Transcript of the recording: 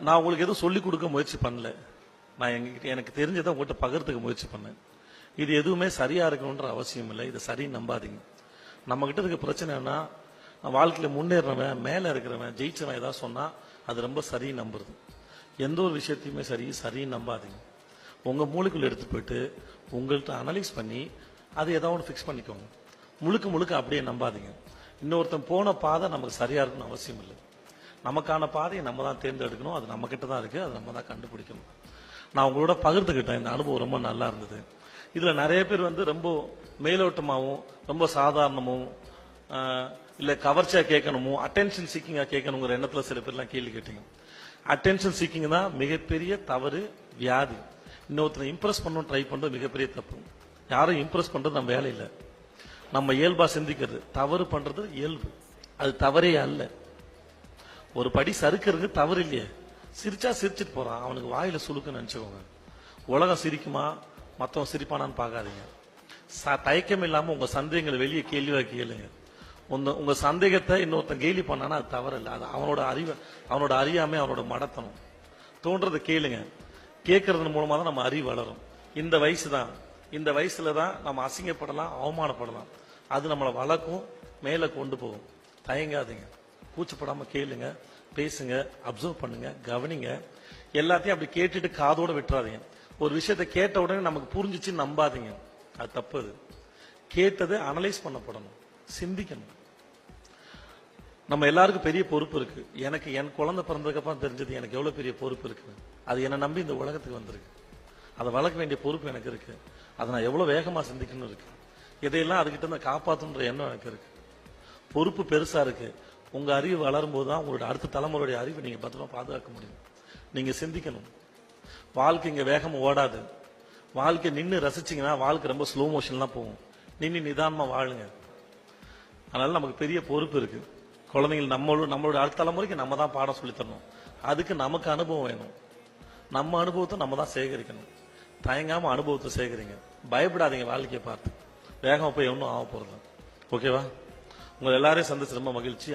நான் உங்களுக்கு எதுவும் சொல்லிக் கொடுக்க முயற்சி பண்ணல. நான் எனக்கு தெரிஞ்சதை உங்கள்கிட்ட பகிர்ந்துக்க முயற்சி பண்ணேன். இது எதுவுமே சரியா இருக்கணுன்ற அவசியம் இல்லை. இதை சரின்னு நம்பாதீங்க. நம்ம கிட்ட இருக்க பிரச்சனைனா, வாழ்க்கையில முன்னேறவன், மேல இருக்கிறவன், ஜெயிச்சவன் ஏதாவது சொன்னா அது ரொம்ப சரின்னு நம்புறது. எந்த ஒரு விஷயத்தையுமே சரின்னு நம்பாதீங்க. உங்க மூளைக்குள்ள எடுத்து போயிட்டு உங்கள்கிட்ட அனலைஸ் பண்ணி அதை ஏதாவது ஒன்று ஃபிக்ஸ் பண்ணிக்கோங்க. முழுக்க அப்படியே நம்பாதீங்க. இன்னொருத்தன் போன பாதை நமக்கு சரியா இருக்கணும்னு அவசியம் இல்லை. நமக்கான பாதையை நம்ம தான் தேர்ந்தெடுக்கணும். அது நம்ம கிட்ட தான் இருக்கு. அதை நம்ம தான் கண்டுபிடிக்கணும். நான் உங்களோட பகிர்ந்துக்கிட்டேன். இந்த அனுபவம் ரொம்ப நல்லா இருந்தது. இதுல நிறைய பேர் ரொம்ப மேலோட்டமாகவும் ரொம்ப சாதாரணமும் இல்ல கவர்ச்சியா கேட்கணுமோ அட்டென்ஷன் சீக்கிங்கா கேட்கணுங்கிற எண்ணத்துல சில பேர்லாம் கேள்வி கேட்டீங்க. அட்டென்ஷன் சீக்கிங் தான் மிகப்பெரிய தவறு, வியாதி. இன்னொருத்தரை இம்ப்ரெஸ் பண்ணணும் ட்ரை பண்றது மிகப்பெரிய தப்பு. யாரும் இம்ப்ரெஸ் பண்றது நம்ம வேலை இல்லை. நம்ம இயல்பா சிந்திக்கிறது. தவறு பண்றது இயல்பு, அது தவறே அல்ல. ஒரு படி சறுக்கிறது தவறு இல்லையே. சிரிச்சா சிரிச்சிட்டு போறான், அவனுக்கு வாயில சுழுக்குன்னு நினைச்சுக்கோங்க. உலகம் சிரிக்குமா, மத்தவன் சிரிப்பானான்னு பாக்காதீங்க. தயக்கம் இல்லாம உங்க சந்தேகங்களை வெளியே கேள்வியா கேளுங்க. உங்க சந்தேகத்தை இன்னொருத்தன் கேலி பண்ணானா அது தவறு இல்லை. அது அவனோட அறியாமை, அவனோட மடத்தனம். தோன்றதை கேளுங்க. கேட்கறது மூலமா தான் நம்ம அறிவு வளரும். இந்த வயசுல தான் நம்ம அசிங்கப்படலாம், அவமானப்படலாம். அது நம்மளை வளர்க்கும், மேல கொண்டு போகும். தயங்காதீங்க, கூச்சப்படாம கேளுங்க, பேசுங்க, அப்சர்வ் பண்ணுங்க, கவனிங்க. எல்லாத்தையும் அப்படி கேட்டுட்டு காதோட விட்டுறாதீங்க. ஒரு விஷயத்தை கேட்ட உடனே நமக்கு புரிஞ்சிச்சு நம்பாதீங்க, அது தப்பு. அது கேட்டது அனலைஸ் பண்ணப்படணும், சிந்திக்கணும். நம்ம எல்லாருக்கும் பெரிய பொறுப்பு இருக்கு. எனக்கு என் குழந்தை பிறந்ததுக்கு அப்புறம் தெரிஞ்சது எனக்கு எவ்வளவு பெரிய பொறுப்பு இருக்கு. அது என்னை நம்பி இந்த உலகத்துக்கு வந்திருக்கு. அதை வளர்க்க வேண்டிய பொறுப்பு எனக்கு இருக்கு. அதை நான் எவ்வளவு வேகமா சிந்திக்கணும் இருக்கு. இதையெல்லாம் அதுகிட்ட இருந்து காப்பாற்றுன்ற எண்ணம் எனக்கு இருக்கு. பொறுப்பு பெருசா இருக்கு. உங்க அறிவு வளரும் போதுதான் உங்களோட அடுத்த தலைமுறையுடைய அறிவை நீங்க பத்திரமா பாதுகாக்க முடியும். நீங்க சிந்திக்கணும். வாழ்க்கை இங்க வேகமா ஓடாது. வாழ்க்கை நின்று ரசிச்சீங்கன்னா வாழ்க்கை ரொம்ப ஸ்லோ மோஷன்லாம் போகும். நின்று நிதானமா வாழுங்க. அதனால நமக்கு பெரிய பொறுப்பு இருக்கு. குழந்தைகள் நம்மளோட அடுத்த தலைமுறைக்கு நம்ம தான் பாடம் சொல்லி தரணும். அதுக்கு நமக்கு அனுபவம் வேணும். நம்ம அனுபவத்தை நம்ம தான் சேகரிக்கணும். தயங்காம அனுபவத்தை சேகரிங்க. பயப்படாதீங்க. வாழ்க்கையை பார்த்து வேகமா போய் ஒன்றும் ஆக போறது. ஓகேவா? உங்களை எல்லாரையும் சந்திச்சு ரொம்ப மகிழ்ச்சி.